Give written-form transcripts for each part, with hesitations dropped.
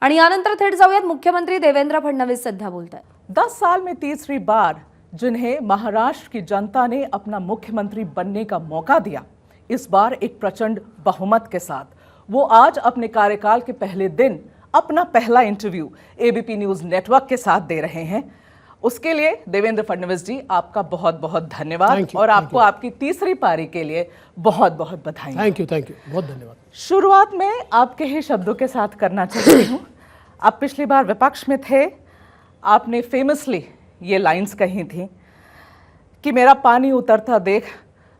आणि यानंतर थेट जाऊयात मुख्यमंत्री देवेंद्र फडणवीस सध्या बोलतायत। 10 साल में तीसरी बार जिन्हें महाराष्ट्र की जनता ने अपना मुख्यमंत्री बनने का मौका दिया, इस बार एक प्रचंड बहुमत के साथ वो आज अपने कार्यकाल के पहले दिन अपना पहला इंटरव्यू एबीपी न्यूज नेटवर्क के साथ दे रहे हैं। उसके लिए देवेंद्र फडणवीस जी आपका बहुत बहुत धन्यवाद और आपको आपकी तीसरी पारी के लिए बहुत बहुत बधाई। थैंक यू, बहुत धन्यवाद। शुरुआत में आपके ही शब्दों के साथ करना चाहती हूँ। आप पिछली बार विपक्ष में थे, आपने फेमसली ये लाइंस कही थी कि मेरा पानी उतरता देख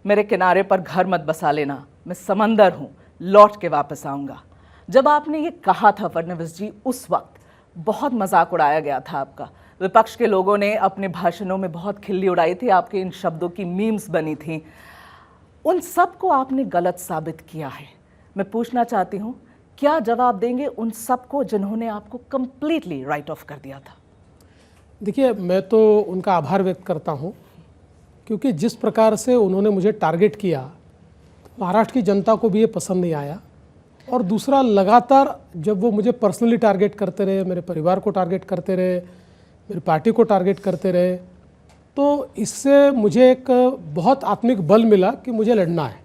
मेरे किनारे पर घर मत बसा लेना, मैं समंदर हूँ, लौट के वापस आऊँगा। जब आपने ये कहा था फडणवीस जी, उस वक्त बहुत मजाक उड़ाया गया था आपका। विपक्ष के लोगों ने अपने भाषणों में बहुत खिल्ली उड़ाई थी, आपके इन शब्दों की मीम्स बनी थी। उन सब को आपने गलत साबित किया है। मैं पूछना चाहती हूँ, क्या जवाब देंगे उन सबको जिन्होंने आपको कंप्लीटली राइट ऑफ कर दिया था? देखिए, मैं तो उनका आभार व्यक्त करता हूँ, क्योंकि जिस प्रकार से उन्होंने मुझे टारगेट किया, महाराष्ट्र की जनता को भी ये पसंद नहीं आया। और दूसरा, लगातार जब वो मुझे पर्सनली टारगेट करते रहे, मेरे परिवार को टारगेट करते रहे, मेरी पार्टी को टारगेट करते रहे, तो इससे मुझे एक बहुत आत्मिक बल मिला कि मुझे लड़ना है।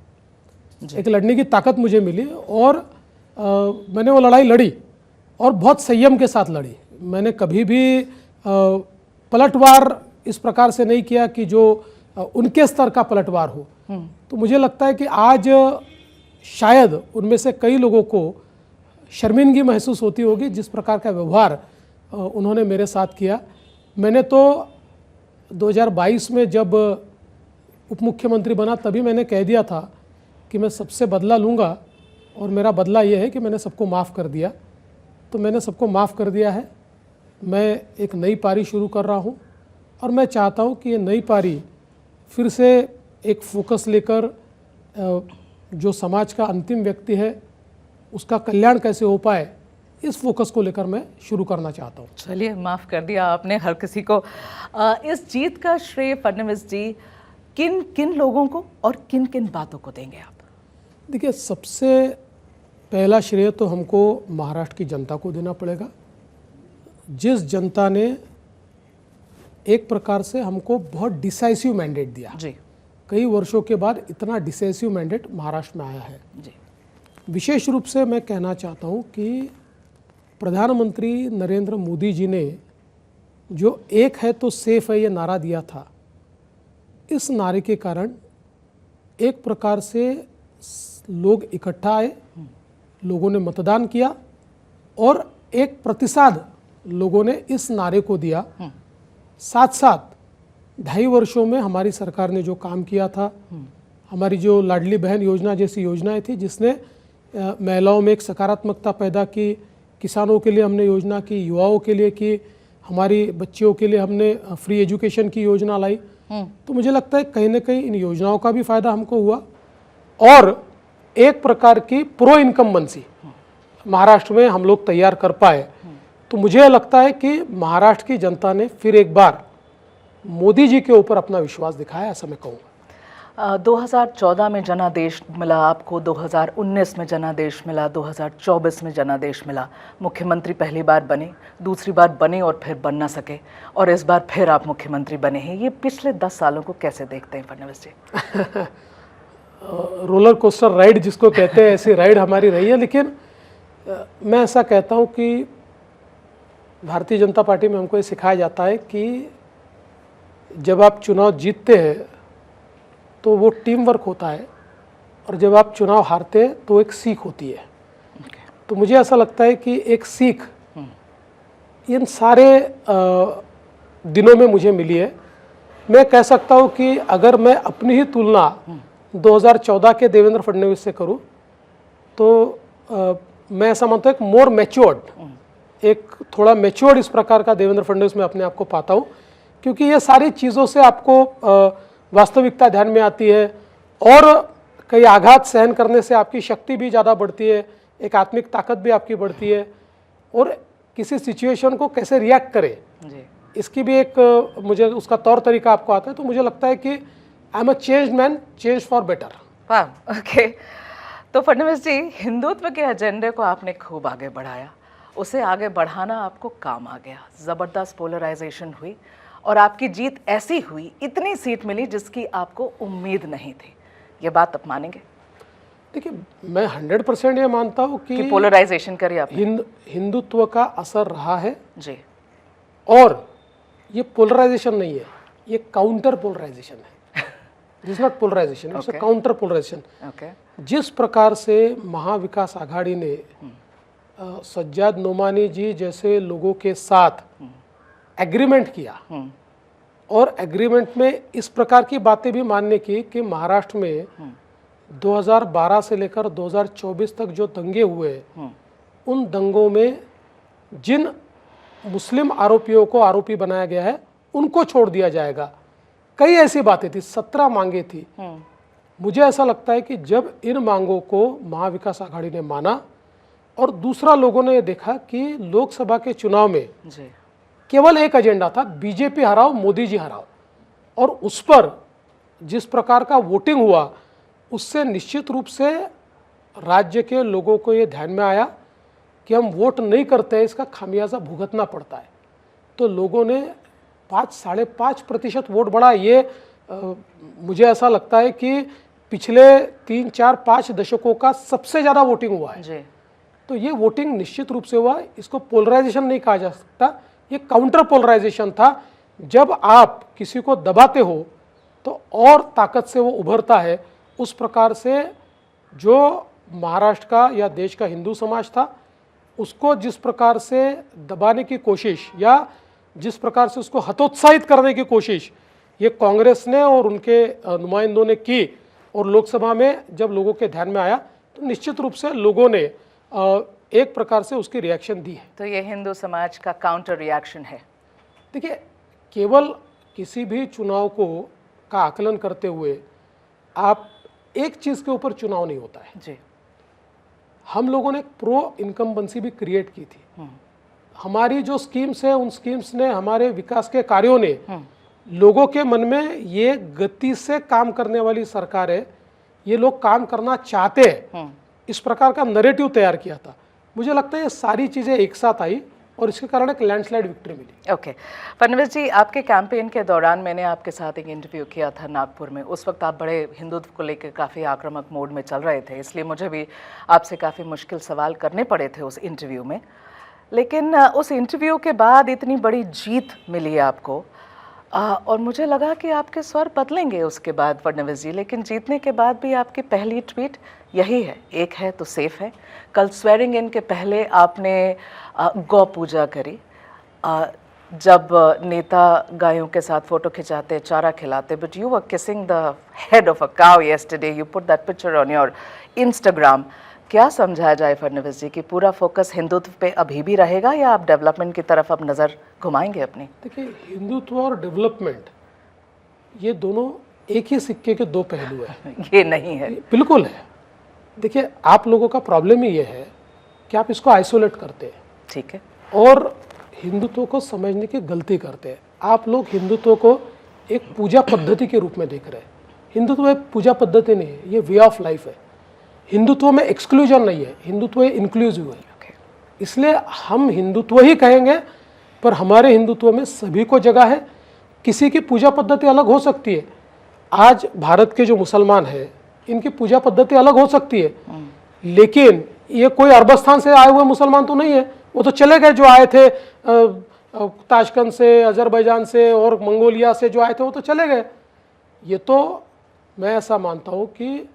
एक लड़ने की ताकत मुझे मिली और मैंने वो लड़ाई लड़ी और बहुत संयम के साथ लड़ी। मैंने कभी भी पलटवार इस प्रकार से नहीं किया कि जो उनके स्तर का पलटवार हो। तो मुझे लगता है कि आज शायद उनमें से कई लोगों को शर्मिंदगी महसूस होती होगी जिस प्रकार का व्यवहार उन्होंने मेरे साथ किया। मैंने तो 2022 में जब उप मुख्यमंत्री बना, तभी मैंने कह दिया था कि मैं सबसे बदला लूँगा और मेरा बदला ये है कि मैंने सबको माफ़ कर दिया। तो मैंने सबको माफ़ कर दिया है। मैं एक नई पारी शुरू कर रहा हूँ और मैं चाहता हूँ कि ये नई पारी फिर से एक फोकस लेकर जो समाज का अंतिम व्यक्ति है उसका कल्याण कैसे हो पाए, इस फोकस को लेकर मैं शुरू करना चाहता हूँ। चलिए, माफ़ कर दिया आपने हर किसी को। इस जीत का श्रेय फडणवीस जी किन किन लोगों को और किन किन बातों को देंगे आप? देखिए, सबसे पहला श्रेय तो हमको महाराष्ट्र की जनता को देना पड़ेगा, जिस जनता ने एक प्रकार से हमको बहुत डिसाइसिव मैंडेट दिया। जी। कई वर्षों के बाद इतना डिसाइसिव मैंडेट महाराष्ट्र में आया है। जी। विशेष रूप से मैं कहना चाहता हूँ कि प्रधानमंत्री नरेंद्र मोदी जी ने जो एक है तो सेफ है ये नारा दिया था, इस नारे के कारण एक प्रकार से लोग इकट्ठा आए, लोगों ने मतदान किया और एक प्रतिसाद लोगों ने इस नारे को दिया। साथ साथ 2.5 वर्षों में हमारी सरकार ने जो काम किया था, हमारी जो लाडली बहन योजना जैसी योजनाएं थी जिसने महिलाओं में एक सकारात्मकता पैदा की, किसानों के लिए हमने योजना की, युवाओं के लिए की, हमारी बच्चियों के लिए हमने फ्री एजुकेशन की योजना लाई। तो मुझे लगता है कहीं ना कहीं इन योजनाओं का भी फायदा हमको हुआ और एक प्रकार की प्रो इनकम्बेंसी महाराष्ट्र में हम लोग तैयार कर पाए। तो मुझे लगता है कि महाराष्ट्र की जनता ने फिर एक बार मोदी जी के ऊपर अपना विश्वास दिखाया, ऐसा मैं कहूँगा। 2014 में जनादेश मिला आपको, 2019 में जनादेश मिला, 2024 में जनादेश मिला। मुख्यमंत्री पहली बार बने, दूसरी बार बने और फिर बन ना सके, और इस बार फिर आप मुख्यमंत्री बने हैं। ये पिछले 10 सालों को कैसे देखते हैं फडणवीस जी? रोलर कोस्टर राइड जिसको कहते हैं, ऐसी राइड हमारी रही है। लेकिन मैं ऐसा कहता हूँ कि भारतीय जनता पार्टी में हमको ये सिखाया जाता है कि जब आप चुनाव जीतते हैं तो वो टीम वर्क होता है और जब आप चुनाव हारते हैं तो एक सीख होती है। तो मुझे ऐसा लगता है कि एक सीख इन सारे दिनों में मुझे मिली है। मैं कह सकता हूँ कि अगर मैं अपनी ही तुलना 2014 के देवेंद्र फडणवीस से करूँ तो मैं ऐसा मानता हूँ एक मोर मैच्योर्ड, एक थोड़ा मैच्योर्ड इस प्रकार का देवेंद्र फडणवीस में अपने आप को पाता हूँ, क्योंकि ये सारी चीज़ों से आपको वास्तविकता ध्यान में आती है और कई आघात सहन करने से आपकी शक्ति भी ज़्यादा बढ़ती है, एक आत्मिक ताकत भी आपकी बढ़ती है और किसी सिचुएशन को कैसे रिएक्ट करें इसकी भी एक मुझे उसका तौर तरीका आपको आता है। तो मुझे लगता है कि I am a changed man, change for better. वाह, ओके। तो फडणवीस जी, हिंदुत्व के एजेंडे को आपने खूब आगे बढ़ाया, उसे आगे बढ़ाना आपको काम आ गया, ज़बरदस्त पोलराइजेशन हुई और आपकी जीत ऐसी हुई, इतनी सीट मिली जिसकी आपको उम्मीद नहीं थी। ये बात आप मानेंगे देखिए, मैं 100% ये मानता हूँ कि कि पोलराइजेशन करी आपने? हिंदुत्व का असर रहा है। जी। और ये पोलराइजेशन नहीं है, ये काउंटर पोलराइजेशन है। This not polarisation, it's Okay. Counter polarisation. Okay. जिस प्रकार से महाविकास आघाड़ी ने सज्जाद नोमानी जी जैसे लोगों के साथ एग्रीमेंट किया और एग्रीमेंट में इस प्रकार की बातें भी मानने की कि महाराष्ट्र में 2012 से लेकर 2024 तक जो दंगे हुए, उन दंगों में जिन मुस्लिम आरोपियों को आरोपी बनाया गया है उनको छोड़ दिया जाएगा। कई ऐसी बातें थी, 17 मांगे थी। मुझे ऐसा लगता है कि जब इन मांगों को महाविकास आघाड़ी ने माना और दूसरा लोगों ने देखा कि लोकसभा के चुनाव में जी। केवल एक एजेंडा था, बीजेपी हराओ, मोदी जी हराओ, और उस पर जिस प्रकार का वोटिंग हुआ उससे निश्चित रूप से राज्य के लोगों को ये ध्यान में आया कि हम वोट नहीं करते हैं, इसका खामियाजा भुगतना पड़ता है। तो लोगों ने 5-5.5% वोट बढ़ा। ये मुझे ऐसा लगता है कि पिछले 3-4-5 दशकों का सबसे ज़्यादा वोटिंग हुआ है। जी। तो ये वोटिंग निश्चित रूप से हुआ। इसको पोलराइजेशन नहीं कहा जा सकता, ये काउंटर पोलराइजेशन था। जब आप किसी को दबाते हो तो और ताकत से वो उभरता है। उस प्रकार से जो महाराष्ट्र का या देश का हिंदू समाज था, उसको जिस प्रकार से दबाने की कोशिश या जिस प्रकार से उसको हतोत्साहित करने की कोशिश ये कांग्रेस ने और उनके नुमाइंदों ने की, और लोकसभा में जब लोगों के ध्यान में आया तो निश्चित रूप से लोगों ने एक प्रकार से उसकी रिएक्शन दी है। तो ये हिंदू समाज का काउंटर रिएक्शन है। देखिए, केवल किसी भी चुनाव का आकलन करते हुए आप एक चीज़ के ऊपर चुनाव नहीं होता है। जी। हम लोगों ने प्रो इनकम्बेंसी भी क्रिएट की थी। हमारी जो स्कीम्स है, उन स्कीम्स ने, हमारे विकास के कार्यों ने लोगों के मन में ये गति से काम करने वाली सरकार है, ये लोग काम करना चाहते हैं, इस प्रकार का नैरेटिव तैयार किया था। मुझे लगता है ये सारी चीज़ें एक साथ आई और इसके कारण एक लैंडस्लाइड विक्ट्री मिली। ओके। फडणवीस जी, आपके कैंपेन के दौरान मैंने आपके साथ एक इंटरव्यू किया था नागपुर में। उस वक्त आप बड़े हिंदुत्व को लेकर काफ़ी आक्रामक मोड में चल रहे थे, इसलिए मुझे भी आपसे काफ़ी मुश्किल सवाल करने पड़े थे उस इंटरव्यू में। लेकिन उस इंटरव्यू के बाद इतनी बड़ी जीत मिली आपको, और मुझे लगा कि आपके स्वर बदलेंगे उसके बाद फडणवीस जी, लेकिन जीतने के बाद भी आपकी पहली ट्वीट यही है, एक है तो सेफ है। कल स्वेरिंग इन के पहले आपने गौ पूजा करी। जब नेता गायों के साथ फोटो खिंचाते, चारा खिलाते, but you were kissing the head of a cow yesterday, you put that picture on your Instagram. क्या समझाया जाए फडणवीस जी कि पूरा फोकस हिंदुत्व पे अभी भी रहेगा या आप डेवलपमेंट की तरफ अब नज़र घुमाएंगे अपनी? देखिए, हिंदुत्व और डेवलपमेंट ये दोनों एक ही सिक्के के दो पहलू हैं। ये नहीं है। बिल्कुल है। देखिए, आप लोगों का प्रॉब्लम ही ये है कि आप इसको आइसोलेट करते हैं, ठीक है, और हिंदुत्व को समझने की गलती करते हैं। आप लोग हिंदुत्व को एक पूजा पद्धति के रूप में देख रहे हैं। हिंदुत्व एक पूजा पद्धति नहीं है, ये वे ऑफ लाइफ है। हिंदुत्व में एक्सक्लूजन नहीं है, हिंदुत्व इंक्लूसिव है। इसलिए हम हिंदुत्व ही कहेंगे, पर हमारे हिंदुत्व में सभी को जगह है। किसी की पूजा पद्धति अलग हो सकती है। आज भारत के जो मुसलमान हैं, इनकी पूजा पद्धति अलग हो सकती है, लेकिन ये कोई अरबस्तान से आए हुए मुसलमान तो नहीं है। वो तो चले गए, जो आए थे ताशकंद से, अजरबैजान से और मंगोलिया से जो आए थे वो तो चले गए। ये तो मैं ऐसा मानता हूँ कि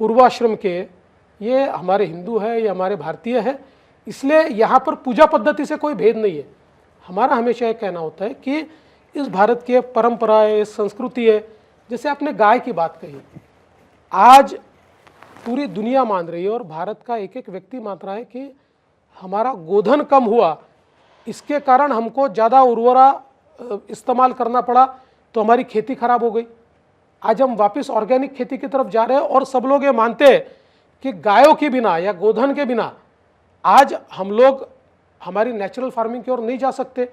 पूर्वाश्रम के ये हमारे हिंदू है, ये हमारे भारतीय है, इसलिए यहाँ पर पूजा पद्धति से कोई भेद नहीं है। हमारा हमेशा ये कहना होता है कि इस भारत की परंपरा है, संस्कृति है। जैसे आपने गाय की बात कही, आज पूरी दुनिया मान रही है और भारत का एक एक व्यक्ति मान रहा है कि हमारा गोधन कम हुआ, इसके कारण हमको ज़्यादा उर्वरा इस्तेमाल करना पड़ा, तो हमारी खेती खराब हो गई। आज हम वापस ऑर्गेनिक खेती की तरफ जा रहे हैं और सब लोग ये मानते हैं कि गायों के बिना या गोधन के बिना आज हम लोग हमारी नेचुरल फार्मिंग की ओर नहीं जा सकते।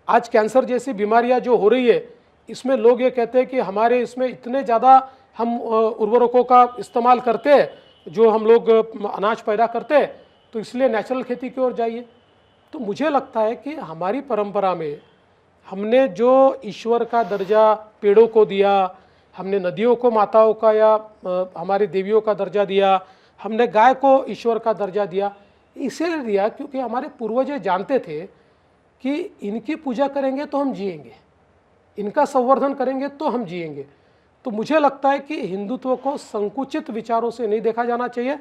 आज कैंसर जैसी बीमारियां जो हो रही है, इसमें लोग ये कहते हैं कि हमारे इसमें इतने ज़्यादा हम उर्वरकों का इस्तेमाल करते हैं, जो हम लोग अनाज पैदा करते हैं, तो इसलिए नेचुरल खेती की ओर जाइए। तो मुझे लगता है कि हमारी परंपरा में हमने जो ईश्वर का दर्जा पेड़ों को दिया, हमने नदियों को माताओं का या हमारी देवियों का दर्जा दिया, हमने गाय को ईश्वर का दर्जा दिया, इसीलिए दिया क्योंकि हमारे पूर्वज जानते थे कि इनकी पूजा करेंगे तो हम जिएंगे, इनका संवर्धन करेंगे तो हम जिएंगे। तो मुझे लगता है कि हिंदुत्व को संकुचित विचारों से नहीं देखा जाना चाहिए।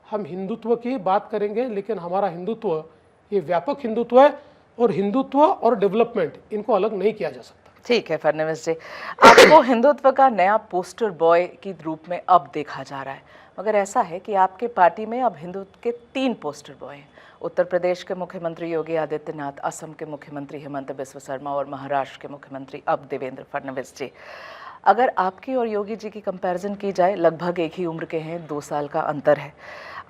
हम हिंदुत्व की बात करेंगे, लेकिन हमारा हिंदुत्व ये व्यापक हिंदुत्व है और हिंदुत्व और डेवलपमेंट इनको अलग नहीं किया जा सकता। ठीक है फडणवीस जी, आपको हिंदुत्व का नया पोस्टर बॉय के रूप में अब देखा जा रहा है, मगर ऐसा है कि आपके पार्टी में अब हिंदुत्व के 3 पोस्टर बॉय हैं। उत्तर प्रदेश के मुख्यमंत्री योगी आदित्यनाथ, असम के मुख्यमंत्री हेमंत बिस्वा शर्मा और महाराष्ट्र के मुख्यमंत्री अब देवेंद्र फडणवीस जी। अगर आपकी और योगी जी की कंपैरिजन की जाए, लगभग एक ही उम्र के हैं, 2 साल का अंतर है।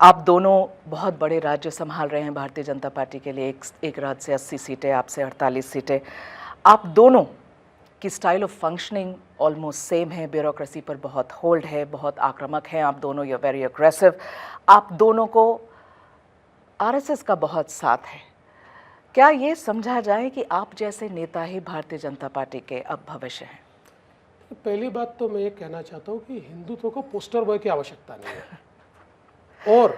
आप दोनों बहुत बड़े राज्य संभाल रहे हैं भारतीय जनता पार्टी के लिए। एक राज्य से 80 सीटें, आपसे 48 सीटें। आप दोनों की style of functioning almost same है, ब्यूरोक्रेसी पर बहुत होल्ड है, बहुत आक्रामक हैं आप दोनों, यू वेरी अग्रेसिव। आप दोनों को आरएसएस का बहुत साथ है। क्या ये समझा जाए कि आप जैसे नेता ही भारतीय जनता पार्टी के अब भविष्य हैं? पहली बात तो मैं ये कहना चाहता हूँ कि हिंदुत्व को पोस्टर बॉय की आवश्यकता नहीं है। और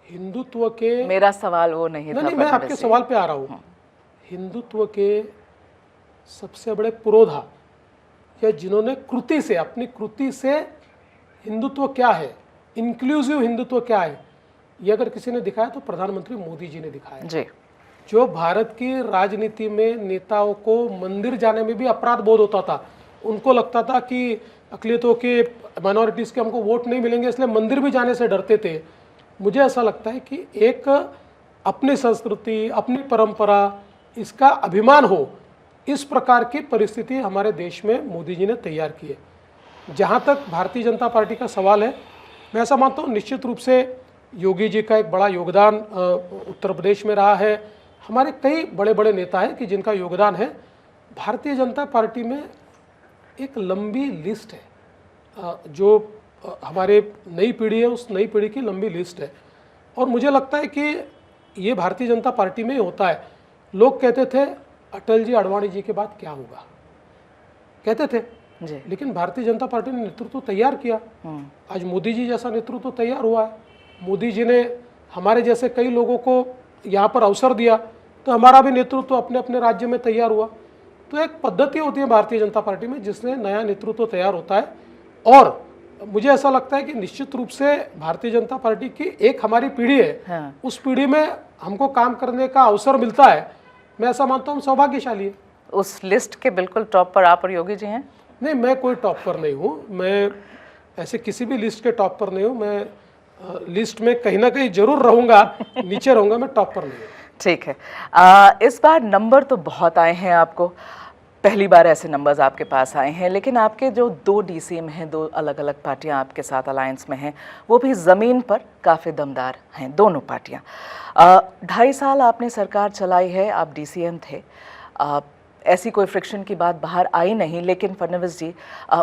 हिंदुत्व के, मेरा सवाल वो नहीं था। नहीं, मैं आपके सवाल पे आ रहा हूँ। हिंदुत्व के सबसे बड़े पुरोधा या जिन्होंने कृति से, अपनी कृति से हिंदुत्व क्या है, इंक्लूसिव हिंदुत्व क्या है, ये अगर किसी ने दिखाया तो प्रधानमंत्री मोदी जी ने दिखाया जी। जो भारत की राजनीति में नेताओं को मंदिर जाने में भी अपराध बोध होता था, उनको लगता था कि अकलियतों के, माइनॉरिटीज़ के हमको वोट नहीं मिलेंगे, इसलिए मंदिर भी जाने से डरते थे। मुझे ऐसा लगता है कि एक अपनी संस्कृति, अपनी परंपरा, इसका अभिमान हो, इस प्रकार की परिस्थिति हमारे देश में मोदी जी ने तैयार की है। जहाँ तक भारतीय जनता पार्टी का सवाल है, मैं ऐसा मानता हूँ निश्चित रूप से योगी जी का एक बड़ा योगदान उत्तर प्रदेश में रहा है। हमारे कई बड़े बड़े नेता हैं कि जिनका योगदान है। भारतीय जनता पार्टी में एक लंबी लिस्ट है, जो हमारे नई पीढ़ी है, उस नई पीढ़ी की लंबी लिस्ट है। और मुझे लगता है कि ये भारतीय जनता पार्टी में ही होता है। लोग कहते थे अटल जी, आडवाणी जी के बाद क्या होगा, कहते थे जी। लेकिन भारतीय जनता पार्टी ने नेतृत्व तैयार किया। आज मोदी जी जैसा नेतृत्व तैयार हुआ है। मोदी जी ने हमारे जैसे कई लोगों को यहाँ पर अवसर दिया, तो हमारा भी नेतृत्व अपने अपने राज्य में तैयार हुआ। तो एक पद्धति होती है भारतीय जनता पार्टी में जिसने नया नेतृत्व तैयार होता है। और मुझे ऐसा लगता है कि निश्चित रूप से भारतीय जनता पार्टी की एक हमारी पीढ़ी है, हाँ। उस पीढ़ी में हमको काम करने का अवसर मिलता है। मैं ऐसा मानता हूँ सौभाग्यशाली है। उस लिस्ट के बिल्कुल टॉप पर आप और योगी जी हैं? नहीं, मैं कोई टॉप पर नहीं हूँ। मैं ऐसे किसी भी लिस्ट के टॉप पर नहीं हूँ। मैं लिस्ट में कहीं ना कहीं जरूर रहूँगा, नीचे रहूँगा, मैं टॉप पर नहीं हूँ। ठीक है। इस बार नंबर तो बहुत आए हैं आपको, पहली बार ऐसे नंबर्स आपके पास आए हैं, लेकिन आपके जो 2 डीसीएम हैं, 2 अलग अलग पार्टियां आपके साथ अलायंस में हैं, वो भी ज़मीन पर काफ़ी दमदार हैं दोनों पार्टियां। 2.5 साल आपने सरकार चलाई है, आप डीसीएम थे, ऐसी कोई फ्रिक्शन की बात बाहर आई नहीं, लेकिन फडणवीस जी,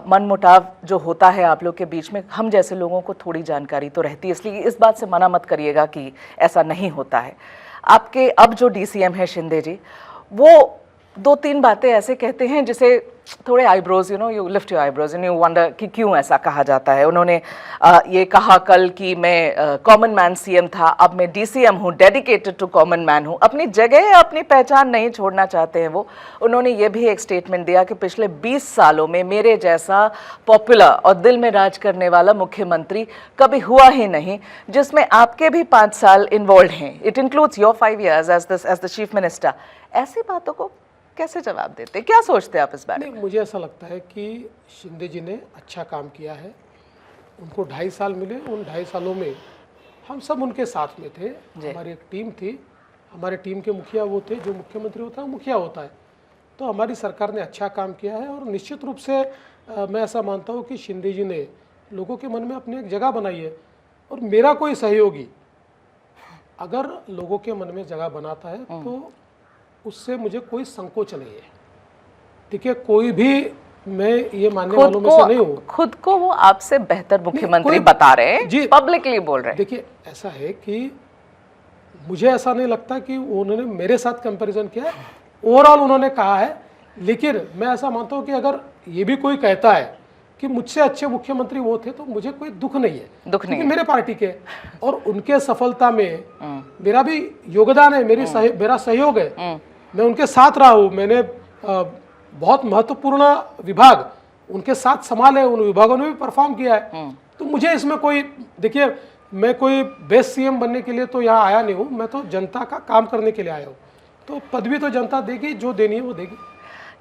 मनमुटाव जो होता है आप लोग के बीच में, हम जैसे लोगों को थोड़ी जानकारी तो रहती है, इसलिए इस बात से मना मत करिएगा कि ऐसा नहीं होता है। आपके अब जो डीसीएम है शिंदे जी, वो 2-3 बातें ऐसे कहते हैं जिसे थोड़े eyebrows, you lift your eyebrows and you wonder कि क्यों ऐसा कहा जाता है। उन्होंने ये कहा कल कि मैं कॉमन मैन सीएम था, अब मैं डीसीएम हूँ, डेडिकेटेड टू कॉमन मैन हूँ। अपनी जगह, अपनी पहचान नहीं छोड़ना चाहते हैं वो। उन्होंने ये भी एक स्टेटमेंट दिया कि पिछले 20 सालों में मेरे जैसा पॉपुलर और दिल में राज करने वाला मुख्यमंत्री कभी हुआ ही नहीं, जिसमें आपके भी 5 साल इन्वॉल्व हैं। It includes your 5 years as the chief minister. ऐसी बातों को कैसे जवाब देते, क्या सोचते हैं आप इस बारे में? मुझे ऐसा लगता है कि शिंदे जी ने अच्छा काम किया है। उनको 2.5 साल मिले, उन 2.5 सालों में हम सब उनके साथ में थे। हमारी एक टीम थी, हमारे टीम के मुखिया वो थे, जो मुख्यमंत्री होता है मुखिया होता है। तो हमारी सरकार ने अच्छा काम किया है। और निश्चित रूप से मैं ऐसा मानता हूँ कि शिंदे जी ने लोगों के मन में अपनी एक जगह बनाई है। और मेरा कोई सहयोगी अगर लोगों के मन में जगह बनाता है तो उससे मुझे कोई संकोच नहीं है। ठीक है, कोई भी, मैं ये मानने वालों में से नहीं हूँ। खुद को वो आपसे बेहतर मुख्यमंत्री बता रहे हैं, पब्लिकली बोल रहे हैं। देखिए, ऐसा है कि मुझे ऐसा नहीं लगता कि उन्होंने मेरे साथ कंपैरिजन किया है, ओवरऑल उन्होंने कहा है। लेकिन मैं ऐसा मानता हूँ कि अगर ये भी कोई कहता है कि मुझसे अच्छे मुख्यमंत्री वो थे, तो मुझे कोई दुख नहीं है, क्योंकि मेरे पार्टी के और उनके सफलता में मेरा भी योगदान है, मेरा सहयोग है। मैं उनके साथ रहा हूँ, मैंने बहुत महत्वपूर्ण विभाग उनके साथ संभाले, उन विभागों ने भी परफॉर्म किया है। तो मुझे इसमें कोई, देखिए मैं कोई बेस्ट सीएम बनने के लिए तो यहाँ आया नहीं हूँ, मैं तो जनता का काम करने के लिए आया हूँ। तो पदवी तो जनता देगी, जो देनी है वो देगी।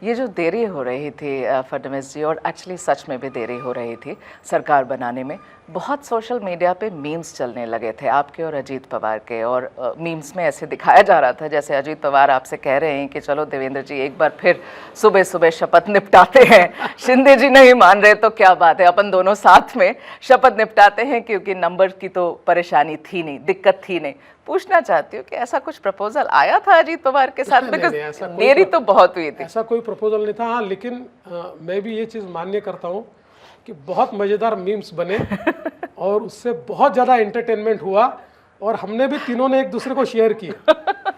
ये जो देरी हो रही थी फडणवीस जी, और एक्चुअली सच में भी देरी हो रही थी सरकार बनाने में, बहुत सोशल मीडिया पे मीम्स चलने लगे थे आपके और अजीत पवार के, और मीम्स में ऐसे दिखाया जा रहा था जैसे अजीत पवार आपसे कह रहे हैं कि चलो देवेंद्र जी एक बार फिर सुबह सुबह शपथ निपटाते हैं, शिंदे जी नहीं मान रहे तो क्या बात है, अपन दोनों साथ में शपथ निपटाते हैं, क्योंकि नंबर की तो परेशानी थी नहीं, दिक्कत थी नहीं। पूछना चाहती हूँ कि ऐसा कुछ प्रपोजल आया था अजीत पवार के साथ? बिकॉज देरी तो बहुत हुई थी। ऐसा कोई प्रपोजल नहीं था। हाँ, लेकिन मैं भी ये चीज़ मान्य करता हूँ कि बहुत मज़ेदार मीम्स बने और उससे बहुत ज़्यादा एंटरटेनमेंट हुआ, और हमने भी तीनों ने एक दूसरे को शेयर किए,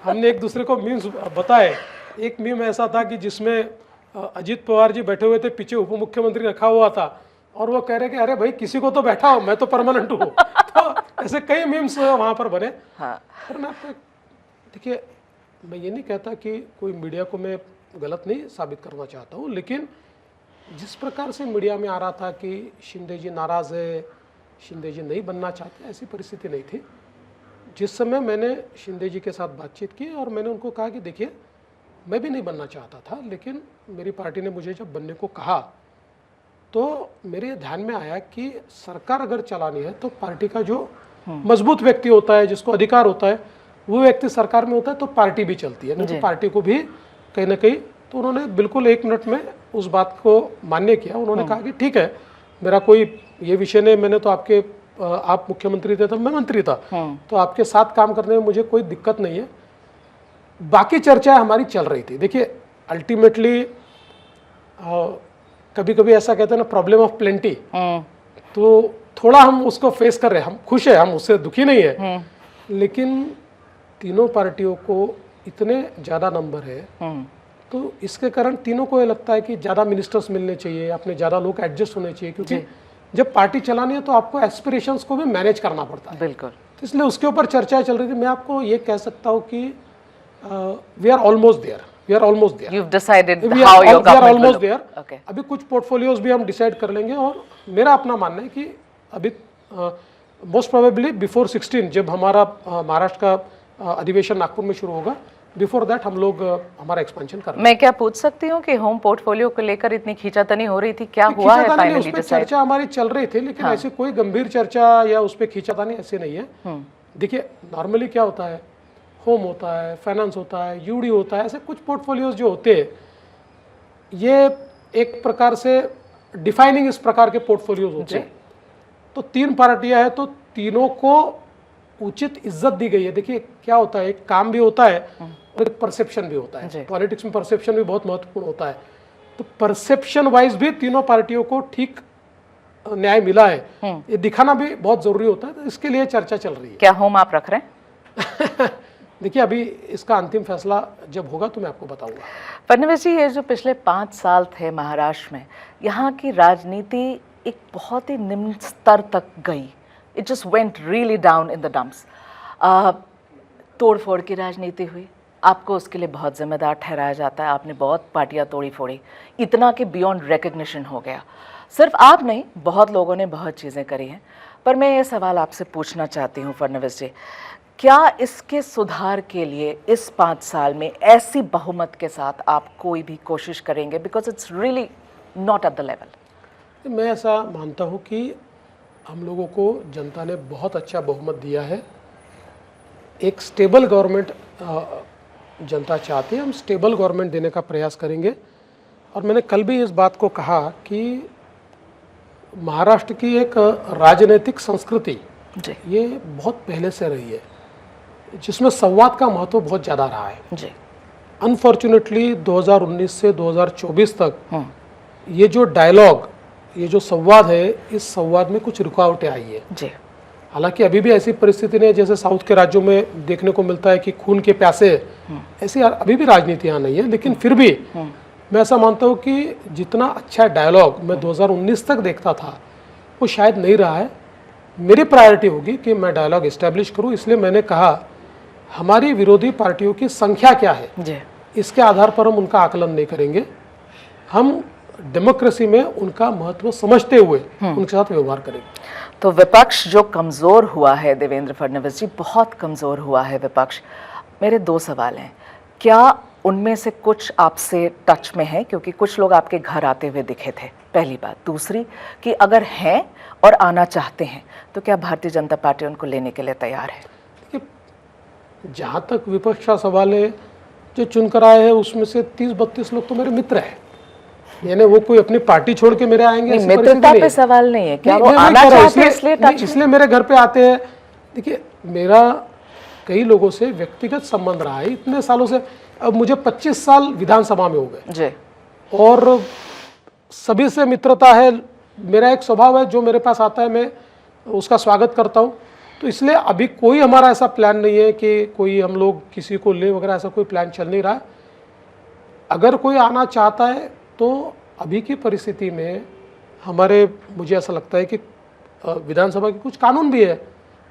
हमने एक दूसरे को मीम्स बताए। एक मीम ऐसा था कि जिसमें अजीत पवार जी बैठे हुए थे, पीछे उप मुख्यमंत्री रखा हुआ था, और वो कह रहे कि अरे भाई किसी को तो बैठा हो, मैं तो परमानेंट हूँ। तो ऐसे कई मीम्स वहाँ पर बने। हाँ। पर मैं आपको देखिए, मैं ये नहीं कहता कि कोई मीडिया को मैं गलत नहीं साबित करना चाहता हूँ, लेकिन जिस प्रकार से मीडिया में आ रहा था कि शिंदे जी नाराज़ है, शिंदे जी नहीं बनना चाहते, ऐसी परिस्थिति नहीं थी। जिस समय मैंने शिंदे जी के साथ बातचीत की और मैंने उनको कहा कि देखिए मैं भी नहीं बनना चाहता था, लेकिन मेरी पार्टी ने मुझे जब बनने को कहा तो मेरे ध्यान में आया कि सरकार अगर चलानी है तो पार्टी का जो मजबूत व्यक्ति होता है, जिसको अधिकार होता है, वो व्यक्ति सरकार में होता है तो पार्टी भी चलती है, नहीं तो पार्टी को भी कहीं ना कहीं। तो उन्होंने बिल्कुल 1 मिनट में उस बात को मान्य किया। उन्होंने कहा कि ठीक है, मेरा कोई ये विषय नहीं, मैंने तो आप मुख्यमंत्री थे तब मैं मंत्री था, तो आपके साथ काम करने में मुझे कोई दिक्कत नहीं है। बाकी चर्चाएं हमारी चल रही थी। देखिए अल्टीमेटली कभी कभी ऐसा कहते हैं ना, प्रॉब्लम ऑफ प्लेंटी, तो थोड़ा हम उसको फेस कर रहे हैं। हम खुश है, हम उससे दुखी नहीं है, लेकिन तीनों पार्टियों को इतने ज़्यादा नंबर है, तो इसके कारण तीनों को ये लगता है कि ज़्यादा मिनिस्टर्स मिलने चाहिए, अपने ज़्यादा लोग एडजस्ट होने चाहिए, क्योंकि जब पार्टी चलानी है तो आपको एस्पिरेशंस को भी मैनेज करना पड़ता है। बिल्कुल। तो इसलिए उसके ऊपर चर्चाएं चल रही थी। मैं आपको ये कह सकता हूँ कि we are almost there, we are almost there. You've decided how your government will look. Okay. अभी कुछ पोर्टफोलियोज भी हम डिसाइड कर लेंगे, और मेरा अपना मानना है कि अभी मोस्ट प्रोबेबली बिफोर 16, जब हमारा महाराष्ट्र का अधिवेशन नागपुर में शुरू होगा, बिफोर दैट हम लोग हमारा एक्सपेंशन करेंगे। मैं क्या पूछ सकती हूँ कि होम पोर्टफोलियो को लेकर इतनी खींचातानी हो रही थी, क्या हुआ है फाइनली? चर्चा हमारी चल रही थी, लेकिन ऐसी कोई गंभीर चर्चा या उस पर खींचातानी ऐसे नहीं है। देखिए नॉर्मली क्या होता है, होम होता है, फाइनेंस होता है, यूडी होता है, ऐसे कुछ पोर्टफोलियोज जो होते हैं, ये एक प्रकार से डिफाइनिंग इस प्रकार के पोर्टफोलियोज होते हैं। तो 3 पार्टियां हैं, तो तीनों को उचित इज्जत दी गई है। देखिए क्या होता है, एक काम भी होता है और एक परसेप्शन भी होता है। पॉलिटिक्स में परसेप्शन भी बहुत महत्वपूर्ण होता है। तो परसेप्शन वाइज भी तीनों पार्टियों को ठीक न्याय मिला है, ये दिखाना भी बहुत जरूरी होता है। तो इसके लिए चर्चा चल रही है। क्या होम आप रख रहे हैं? देखिए अभी इसका अंतिम फैसला जब होगा तो मैं आपको बताऊंगा। फडणवीस जी, ये जो पिछले 5 साल थे महाराष्ट्र में, यहाँ की राजनीति एक बहुत ही निम्न स्तर तक गई। It just went really down in the dumps. तोड़ फोड़ की राजनीति हुई, आपको उसके लिए बहुत जिम्मेदार ठहराया जाता है। आपने बहुत पार्टियां तोड़ी फोड़ी, इतना कि बियॉन्ड रिकग्निशन हो गया। सिर्फ आप नहीं, बहुत लोगों ने बहुत चीज़ें करी हैं। पर मैं ये सवाल आपसे पूछना चाहती हूँ फडणवीस जी, क्या इसके सुधार के लिए इस 5 साल में ऐसी बहुमत के साथ आप कोई भी कोशिश करेंगे? Because it's really not at the level. मैं ऐसा मानता हूँ कि हम लोगों को जनता ने बहुत अच्छा बहुमत दिया है। एक स्टेबल गवर्नमेंट जनता चाहती है, हम स्टेबल गवर्नमेंट देने का प्रयास करेंगे। और मैंने कल भी इस बात को कहा कि महाराष्ट्र की एक राजनीतिक संस्कृति ये बहुत पहले से रही है, जिसमें संवाद का महत्व बहुत ज़्यादा रहा है जी। अनफॉर्चुनेटली 2019 से 2024 तक ये जो डायलॉग, ये जो संवाद है, इस संवाद में कुछ रुकावटें आई है जी। हालांकि अभी भी ऐसी परिस्थिति नहीं है जैसे साउथ के राज्यों में देखने को मिलता है कि खून के प्यासे, ऐसी अभी भी राजनीति यहाँ नहीं है, लेकिन फिर भी मैं ऐसा मानता हूँ कि जितना अच्छा डायलॉग मैं 2019 तक देखता था वो शायद नहीं रहा है। मेरी प्रायोरिटी होगी कि मैं डायलॉग इस्टेब्लिश करूँ, इसलिए मैंने कहा हमारी विरोधी पार्टियों की संख्या क्या है जी इसके आधार पर हम उनका आकलन नहीं करेंगे। हम डेमोक्रेसी में उनका महत्व समझते हुए उनके साथ व्यवहार करेंगे। तो विपक्ष जो कमज़ोर हुआ है देवेंद्र फडणवीस जी, बहुत कमज़ोर हुआ है विपक्ष। मेरे 2 सवाल हैं, क्या उनमें से कुछ आपसे टच में है, क्योंकि कुछ लोग आपके घर आते हुए दिखे थे, पहली बात। दूसरी कि अगर हैं और आना चाहते हैं तो क्या भारतीय जनता पार्टी उनको लेने के लिए तैयार है? देखिए, जहाँ तक विपक्ष का सवाल है, जो चुनकर आए हैं उसमें से 30-32 लोग तो मेरे मित्र हैं, यानी वो कोई अपनी पार्टी छोड़ के मेरे आएंगे ऐसी परिस्थिति मित्रता नहीं पे है। सवाल नहीं है, क्या नहीं, वो मैं वही आना कह रहा हूँ, चाहते हैं इसलिए टच में? इसलिए मेरे घर पे आते हैं। देखिए, मेरा कई लोगों से व्यक्तिगत संबंध रहा है इतने सालों से। अब मुझे 25 साल विधानसभा में हो गए जी और सभी से मित्रता है। मेरा एक स्वभाव है, जो मेरे पास आता है मैं उसका स्वागत करता हूँ। तो इसलिए अभी कोई हमारा ऐसा प्लान नहीं है कि कोई हम लोग किसी को ले वगैरह, ऐसा कोई प्लान चल नहीं रहा है। अगर कोई आना चाहता है तो अभी की परिस्थिति में हमारे, मुझे ऐसा लगता है कि विधानसभा के कुछ कानून भी है,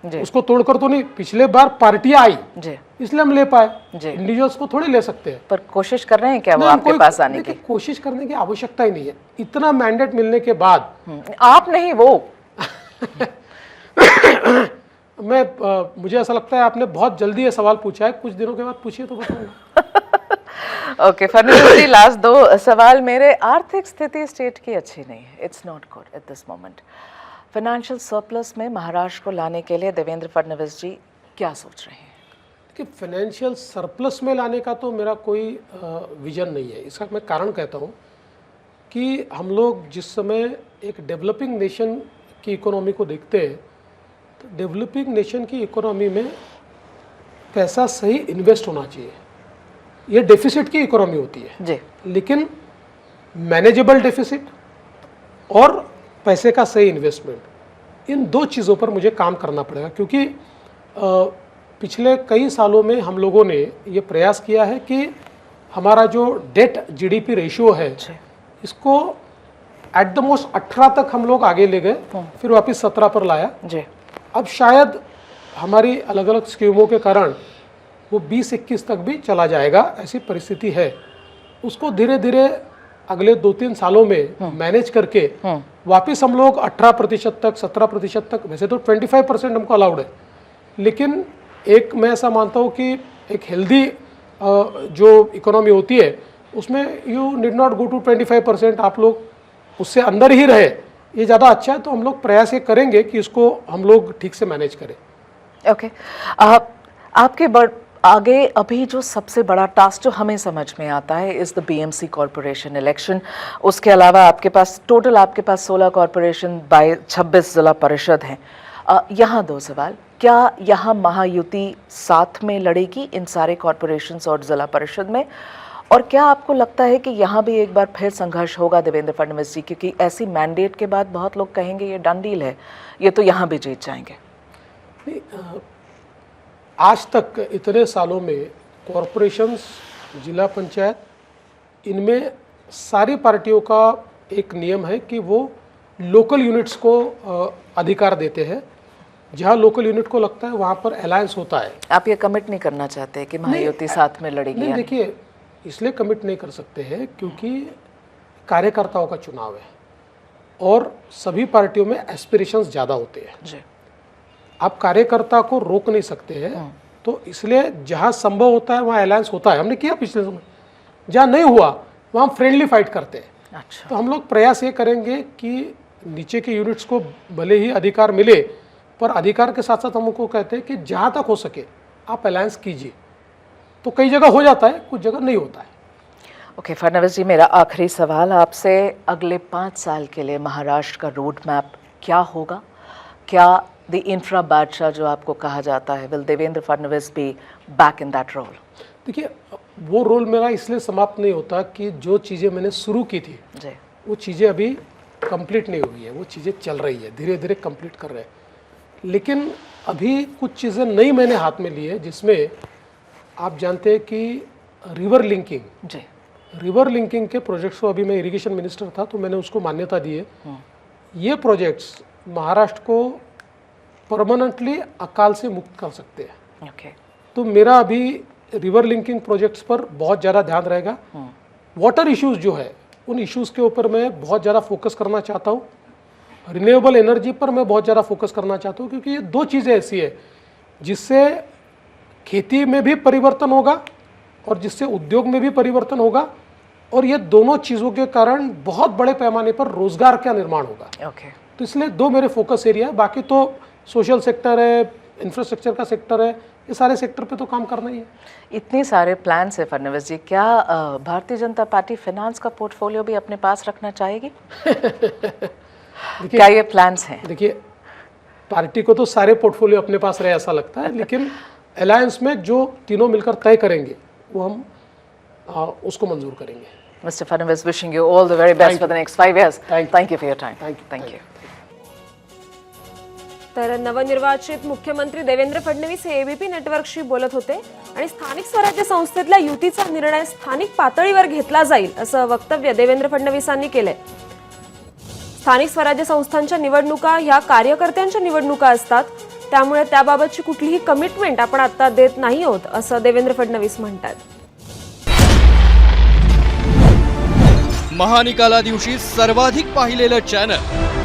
जी उसको तोड़कर तो नहीं। पिछले बार पार्टियां आई जी इसलिए हम ले पाए, जी। इंडिविजुअल्स को थोड़ी ले सकते हैं। पर कोशिश कर रहे हैं क्या वो नहीं, आपके कोई- पास आने की? देखिए, कोशिश करने की आवश्यकता ही नहीं है। इतना मैंडेट मिलने के बाद आप नहीं, वो मुझे ऐसा लगता है आपने बहुत जल्दी ये सवाल पूछा है, कुछ दिनों के बाद पूछिए तो बताऊंगा। ओके फडणवीस जी, लास्ट 2 सवाल मेरे। आर्थिक स्थिति स्टेट की अच्छी नहीं है, it's not good at this moment. Financial surplus में महाराष्ट्र को लाने के लिए देवेंद्र फडणवीस जी क्या सोच रहे हैं? कि फाइनेंशियल सरप्लस में लाने का तो मेरा कोई विजन नहीं है। इसका मैं कारण कहता हूँ कि हम लोग जिस समय एक डेवलपिंग नेशन की इकोनॉमी को देखते हैं, तो डेवलपिंग नेशन की इकोनॉमी में पैसा सही इन्वेस्ट होना चाहिए। ये डेफिसिट की इकोनॉमी होती है जी लेकिन मैनेजेबल डेफिसिट और पैसे का सही इन्वेस्टमेंट, इन 2 चीज़ों पर मुझे काम करना पड़ेगा। क्योंकि पिछले कई सालों में हम लोगों ने ये प्रयास किया है कि हमारा जो डेट जीडीपी रेशियो है इसको एट द मोस्ट 18 तक हम लोग आगे ले गए, फिर वापस 17 पर लाया। जी अब शायद हमारी अलग अलग स्कीमों के कारण वो 20-21 तक भी चला जाएगा, ऐसी परिस्थिति है। उसको धीरे धीरे अगले 2-3 सालों में मैनेज करके वापस हम लोग 18% तक, 17% तक, वैसे तो 25% हमको अलाउड है, लेकिन एक मैं ऐसा मानता हूँ कि एक हेल्दी जो इकोनॉमी होती है उसमें you need not go to 25%, आप लोग उससे अंदर ही रहे, ये ज़्यादा अच्छा है। तो हम लोग प्रयास ये करेंगे कि इसको हम लोग ठीक से मैनेज करें। ओके आपके आगे अभी जो सबसे बड़ा टास्क जो हमें समझ में आता है is the BMC corporation election. उसके अलावा आपके पास 16 कॉरपोरेशन बाय 26 जिला परिषद हैं। यहाँ 2 सवाल, क्या यहाँ महायुति साथ में लड़ेगी इन सारे कॉरपोरेशंस और जिला परिषद में? और क्या आपको लगता है कि यहाँ भी एक बार फिर संघर्ष होगा देवेंद्र फडणवीस जी, क्योंकि ऐसी मैंडेट के बाद बहुत लोग कहेंगे ये डन डील है, ये तो यहाँ भी जीत जाएंगे? नहीं, आज तक इतने सालों में कॉरपोरेशंस, जिला पंचायत, इनमें सारी पार्टियों का एक नियम है कि वो लोकल यूनिट्स को अधिकार देते हैं। जहाँ लोकल यूनिट को लगता है वहाँ पर अलायंस होता है। आप ये कमिट नहीं करना चाहते कि महायुति साथ में लड़ेगी? नहीं, देखिए, इसलिए कमिट नहीं कर सकते हैं क्योंकि कार्यकर्ताओं का चुनाव है और सभी पार्टियों में एस्पिरेशंस ज़्यादा होते हैं। जी आप कार्यकर्ता को रोक नहीं सकते हैं, तो इसलिए जहाँ संभव होता है वहाँ अलायंस होता है। हमने किया पिछले समय, जहाँ नहीं हुआ वहाँ हम फ्रेंडली फाइट करते हैं। अच्छा, तो हम लोग प्रयास ये करेंगे कि नीचे के यूनिट्स को भले ही अधिकार मिले, पर अधिकार के साथ साथ हम उनको कहते हैं कि जहाँ तक हो सके आप अलायंस कीजिए। तो कई जगह हो जाता है, कुछ जगह नहीं होता है। ओके फडणवीस जी, मेरा आखिरी सवाल आपसे, अगले 5 साल के लिए महाराष्ट्र का रोड मैप क्या होगा? क्या द इंफ्रा बादशाह जो आपको कहा जाता है, will Devendra Fadnavis be back in that role? देखिए, वो रोल मेरा इसलिए समाप्त नहीं होता कि जो चीज़ें मैंने शुरू की थी जी वो चीज़ें अभी कंप्लीट नहीं हुई है, वो चीज़ें चल रही है, धीरे धीरे कंप्लीट कर रहे हैं। लेकिन अभी कुछ चीज़ें नई मैंने हाथ में ली है, जिसमें आप जानते हैं कि रिवर लिंकिंग जी। के प्रोजेक्ट्स को, अभी मैं इरिगेशन मिनिस्टर था तो मैंने उसको मान्यता दी है। ये प्रोजेक्ट्स महाराष्ट्र को परमानेंटली अकाल से मुक्त कर सकते हैं। ओके। तो मेरा अभी रिवर लिंकिंग प्रोजेक्ट्स पर बहुत ज़्यादा ध्यान रहेगा। वाटर इश्यूज जो है उन इश्यूज़ के ऊपर मैं बहुत ज़्यादा फोकस करना चाहता हूँ। रिन्यूएबल एनर्जी पर मैं बहुत ज़्यादा फोकस करना चाहता हूँ, क्योंकि ये दो चीज़ें ऐसी है जिससे खेती में भी परिवर्तन होगा और जिससे उद्योग में भी परिवर्तन होगा, और ये दोनों चीज़ों के कारण बहुत बड़े पैमाने पर रोजगार का निर्माण होगा। ओके। तो इसलिए दो मेरे फोकस एरिया है। बाकी तो सोशल सेक्टर है, इंफ्रास्ट्रक्चर का सेक्टर है, ये सारे सेक्टर पे तो काम करना ही है। इतने सारे प्लान्स है फडणवीस जी, क्या भारतीय जनता पार्टी फाइनेंस का पोर्टफोलियो भी अपने पास रखना चाहेगी? क्या ये प्लान्स हैं? देखिए, पार्टी को तो सारे पोर्टफोलियो अपने पास रहे ऐसा लगता है, लेकिन अलायंस में जो तीनों मिलकर तय करेंगे वो हम उसको मंजूर करेंगे। Mr. Fadnavis, wishing you all the very best Thank for the next 5 years. Thank you. Thank you for your time. Thank you. Thank you. तर नवनिर्वाचित मुख्यमंत्री देवेंद्र फडणवीस हे एबीपी नेटवर्कशी बोलत होते आणि स्थानिक स्वराज्य संस्थेतल्या युतीचा निर्णय स्थानिक पातळीवर घेतला जाईल असं वक्तव्य देवेंद्र फडणवीसांनी केलंय। स्थानिक स्वराज्य संस्थांच्या निवडणुका ह्या कार्यकर्त्यांच्या निवडणुका असतात, त्यामुळे त्याबाबतची कुठलीही कमिटमेंट आपण आता देत नाही आहोत असं देवेंद्र फडणवीस म्हणतात। महानिकाला दिवशी सर्वाधिक पाहिलेलं चॅनल